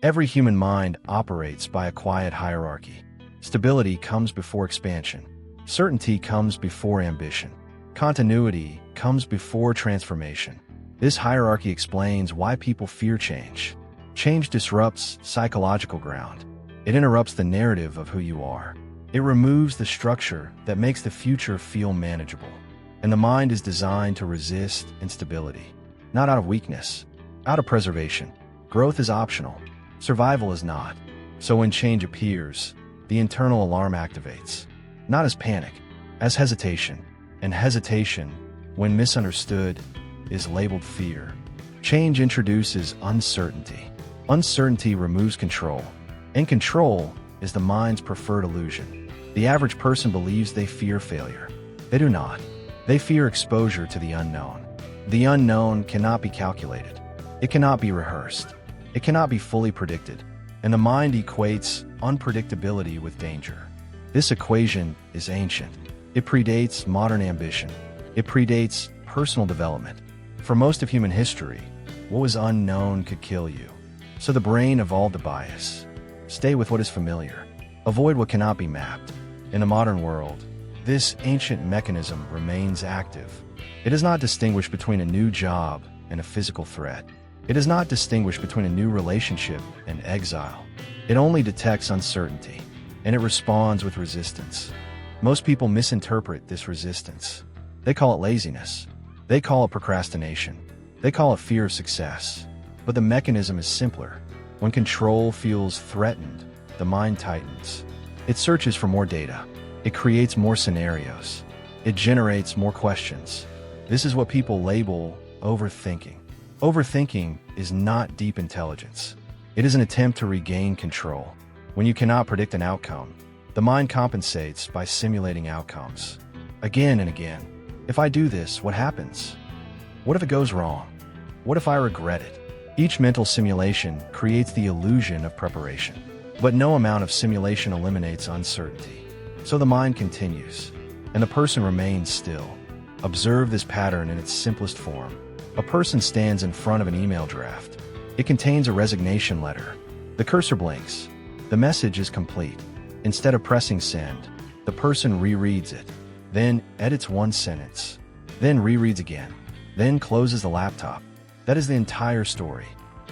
Every human mind operates by a quiet hierarchy. Stability comes before expansion. Certainty comes before ambition. Continuity comes before transformation. This hierarchy explains why people fear change. Change disrupts psychological ground. It interrupts the narrative of who you are. It removes the structure that makes the future feel manageable. And the mind is designed to resist instability. Not out of weakness, out of preservation. Growth is optional. Survival is not. So when change appears, the internal alarm activates. Not as panic, as hesitation. And hesitation, when misunderstood, is labeled fear. Change introduces uncertainty. Uncertainty removes control. And control is the mind's preferred illusion. The average person believes they fear failure. They do not. They fear exposure to the unknown. The unknown cannot be calculated. It cannot be rehearsed. It cannot be fully predicted. And the mind equates unpredictability with danger. This equation is ancient. It predates modern ambition. It predates personal development. For most of human history, what was unknown could kill you. So the brain evolved a bias. Stay with what is familiar. Avoid what cannot be mapped. In the modern world, this ancient mechanism remains active. It does not distinguish between a new job and a physical threat. It does not distinguish between a new relationship and exile. It only detects uncertainty, and it responds with resistance. Most people misinterpret this resistance. They call it laziness. They call it procrastination. They call it fear of success. But the mechanism is simpler. When control feels threatened, the mind tightens. It searches for more data. It creates more scenarios. It generates more questions. This is what people label overthinking. Overthinking is not deep intelligence. It is an attempt to regain control. When you cannot predict an outcome, the mind compensates by simulating outcomes. Again and again. If I do this, what happens? What if it goes wrong? What if I regret it? Each mental simulation creates the illusion of preparation. But no amount of simulation eliminates uncertainty. So the mind continues, and the person remains still. Observe this pattern in its simplest form. A person stands in front of an email draft. It contains a resignation letter. The cursor blinks. The message is complete. Instead of pressing send, the person rereads it, then edits one sentence, then rereads again, then closes the laptop. That is the entire story.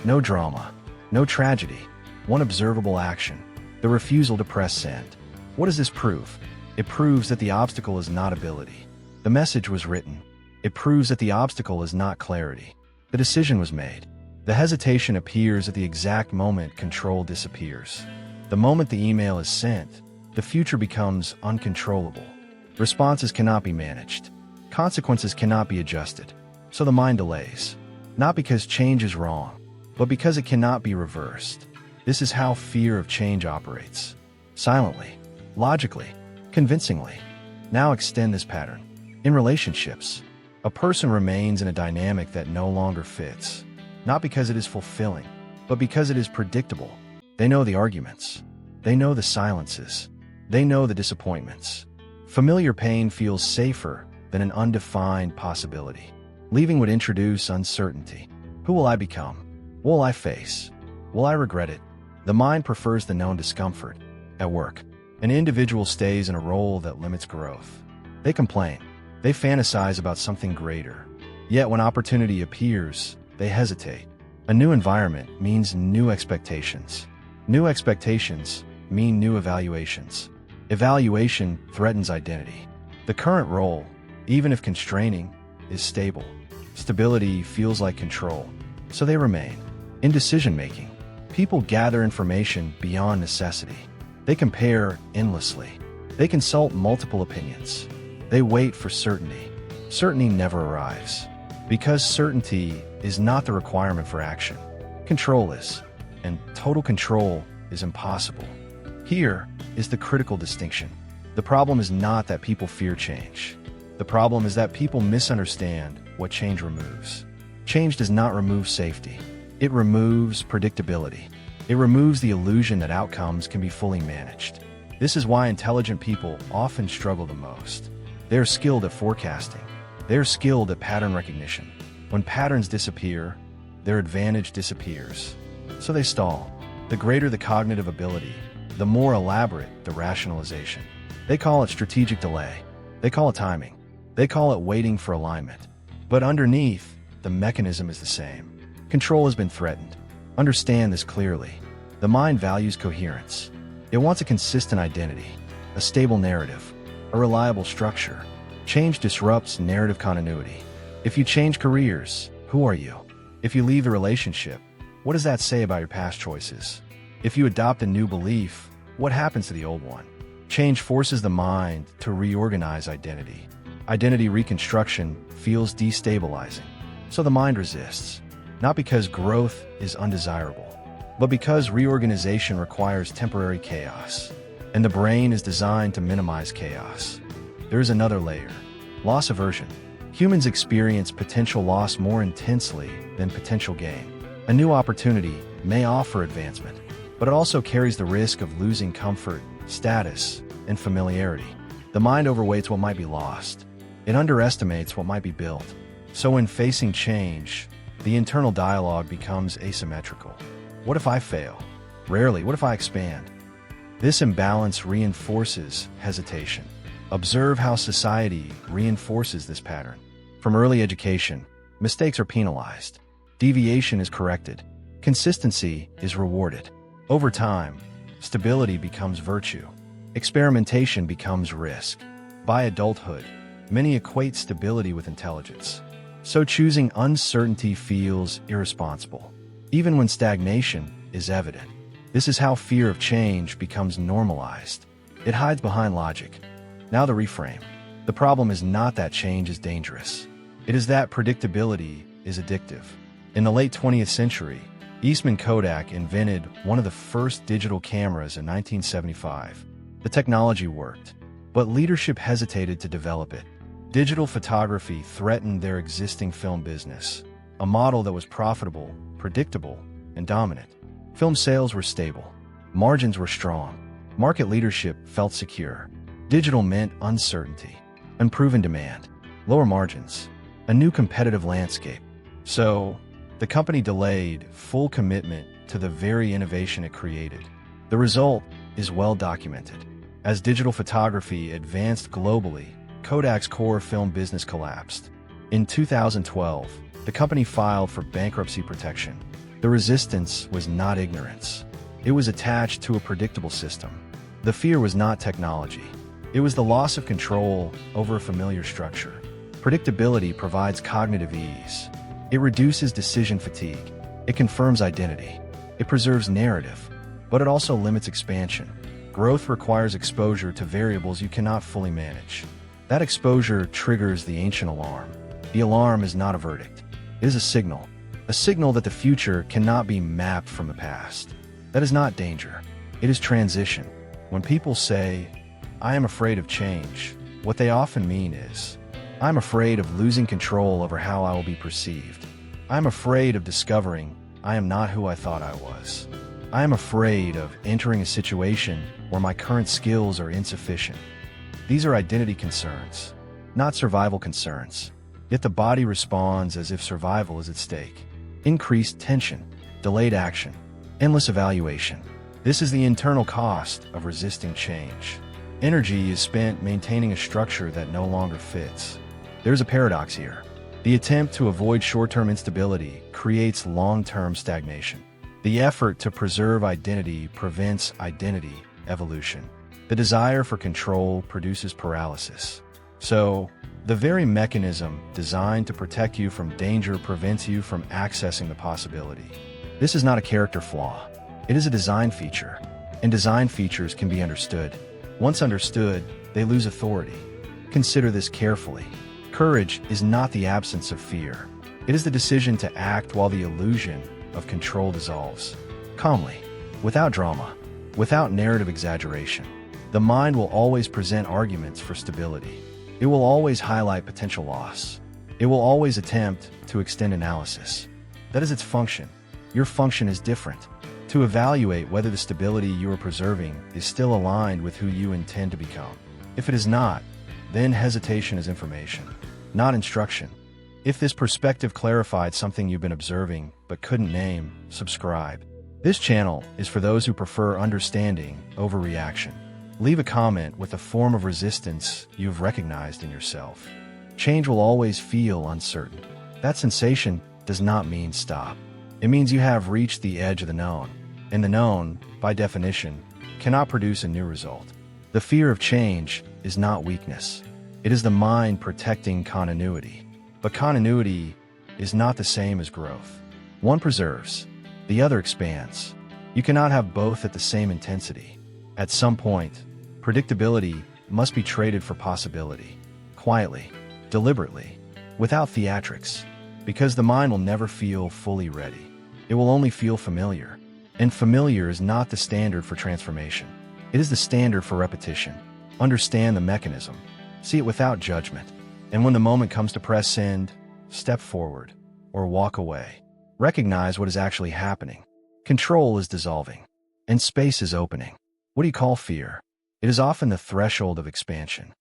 No drama, no tragedy, one observable action, the refusal to press send. What does this prove? It proves that the obstacle is not ability. The message was written. It proves that the obstacle is not clarity. The decision was made. The hesitation appears at the exact moment control disappears. The moment the email is sent, the future becomes uncontrollable. Responses cannot be managed. Consequences cannot be adjusted. So the mind delays. Not because change is wrong, but because it cannot be reversed. This is how fear of change operates. Silently, logically, convincingly. Now extend this pattern. In relationships, a person remains in a dynamic that no longer fits. Not because it is fulfilling, but because it is predictable. They know the arguments. They know the silences. They know the disappointments. Familiar pain feels safer than an undefined possibility. Leaving would introduce uncertainty. Who will I become? What will I face? Will I regret it? The mind prefers the known discomfort. At work, an individual stays in a role that limits growth. They complain. They fantasize about something greater. Yet when opportunity appears, they hesitate. A new environment means new expectations. New expectations mean new evaluations. Evaluation threatens identity. The current role, even if constraining, is stable. Stability feels like control, so they remain. In decision-making, people gather information beyond necessity. They compare endlessly. They consult multiple opinions. They wait for certainty. Certainty never arrives. Because certainty is not the requirement for action. Control is, and total control is impossible. Here is the critical distinction. The problem is not that people fear change. The problem is that people misunderstand what change removes. Change does not remove safety. It removes predictability. It removes the illusion that outcomes can be fully managed. This is why intelligent people often struggle the most. They're skilled at forecasting. They're skilled at pattern recognition. When patterns disappear, their advantage disappears. So they stall. The greater the cognitive ability, the more elaborate the rationalization. They call it strategic delay. They call it timing. They call it waiting for alignment. But underneath, the mechanism is the same. Control has been threatened. Understand this clearly. The mind values coherence. It wants a consistent identity, a stable narrative, a reliable structure. Change disrupts narrative continuity. If you change careers, who are you? If you leave a relationship, what does that say about your past choices? If you adopt a new belief, what happens to the old one? Change forces the mind to reorganize identity. Identity reconstruction feels destabilizing, so the mind resists, not because growth is undesirable, but because reorganization requires temporary chaos, and the brain is designed to minimize chaos. There is another layer: loss aversion. Humans experience potential loss more intensely than potential gain. A new opportunity may offer advancement, but it also carries the risk of losing comfort, status, and familiarity. The mind overweights what might be lost. It underestimates what might be built. So when facing change, the internal dialogue becomes asymmetrical. What if I fail? Rarely, what if I expand? This imbalance reinforces hesitation. Observe how society reinforces this pattern. From early education, mistakes are penalized. Deviation is corrected. Consistency is rewarded. Over time, stability becomes virtue. Experimentation becomes risk. By adulthood, many equate stability with intelligence. So choosing uncertainty feels irresponsible, even when stagnation is evident. This is how fear of change becomes normalized. It hides behind logic. Now the reframe. The problem is not that change is dangerous. It is that predictability is addictive. In the late 20th century, Eastman Kodak invented one of the first digital cameras in 1975. The technology worked, but leadership hesitated to develop it. Digital photography threatened their existing film business, a model that was profitable, predictable, and dominant. Film sales were stable. Margins were strong. Market leadership felt secure. Digital meant uncertainty, unproven demand, lower margins, a new competitive landscape. So, the company delayed full commitment to the very innovation it created. The result is well documented. As digital photography advanced globally, Kodak's core film business collapsed. In 2012, the company filed for bankruptcy protection. The resistance was not ignorance. It was attached to a predictable system. The fear was not technology. It was the loss of control over a familiar structure. Predictability provides cognitive ease. It reduces decision fatigue. It confirms identity. It preserves narrative, but it also limits expansion. Growth requires exposure to variables you cannot fully manage. That exposure triggers the ancient alarm. The alarm is not a verdict. It is a signal that the future cannot be mapped from the past. That is not danger. It is transition. When people say, "I am afraid of change," what they often mean is, "I'm afraid of losing control over how I will be perceived. I'm afraid of discovering I am not who I thought I was. I am afraid of entering a situation where my current skills are insufficient." These are identity concerns, not survival concerns. Yet the body responds as if survival is at stake. Increased tension, delayed action, endless evaluation. This is the internal cost of resisting change. Energy is spent maintaining a structure that no longer fits. There's a paradox here. The attempt to avoid short-term instability creates long-term stagnation. The effort to preserve identity prevents identity evolution. The desire for control produces paralysis. So, the very mechanism designed to protect you from danger prevents you from accessing the possibility. This is not a character flaw. It is a design feature, and design features can be understood. Once understood, they lose authority. Consider this carefully. Courage is not the absence of fear. It is the decision to act while the illusion of control dissolves. Calmly, without drama, without narrative exaggeration. The mind will always present arguments for stability. It will always highlight potential loss. It will always attempt to extend analysis. That is its function. Your function is different. To evaluate whether the stability you are preserving is still aligned with who you intend to become. If it is not, then hesitation is information, not instruction. If this perspective clarified something you've been observing but couldn't name, subscribe. This channel is for those who prefer understanding over reaction. Leave a comment with a form of resistance you've recognized in yourself. Change will always feel uncertain. That sensation does not mean stop. It means you have reached the edge of the known, and the known, by definition, cannot produce a new result. The fear of change is not weakness. It is the mind protecting continuity. But continuity is not the same as growth. One preserves, the other expands. You cannot have both at the same intensity. At some point, predictability must be traded for possibility. Quietly, deliberately, without theatrics. Because the mind will never feel fully ready. It will only feel familiar. And familiar is not the standard for transformation. It is the standard for repetition. Understand the mechanism. See it without judgment. And when the moment comes to press send, step forward or walk away. Recognize what is actually happening. Control is dissolving, and space is opening. What do you call fear? It is often the threshold of expansion.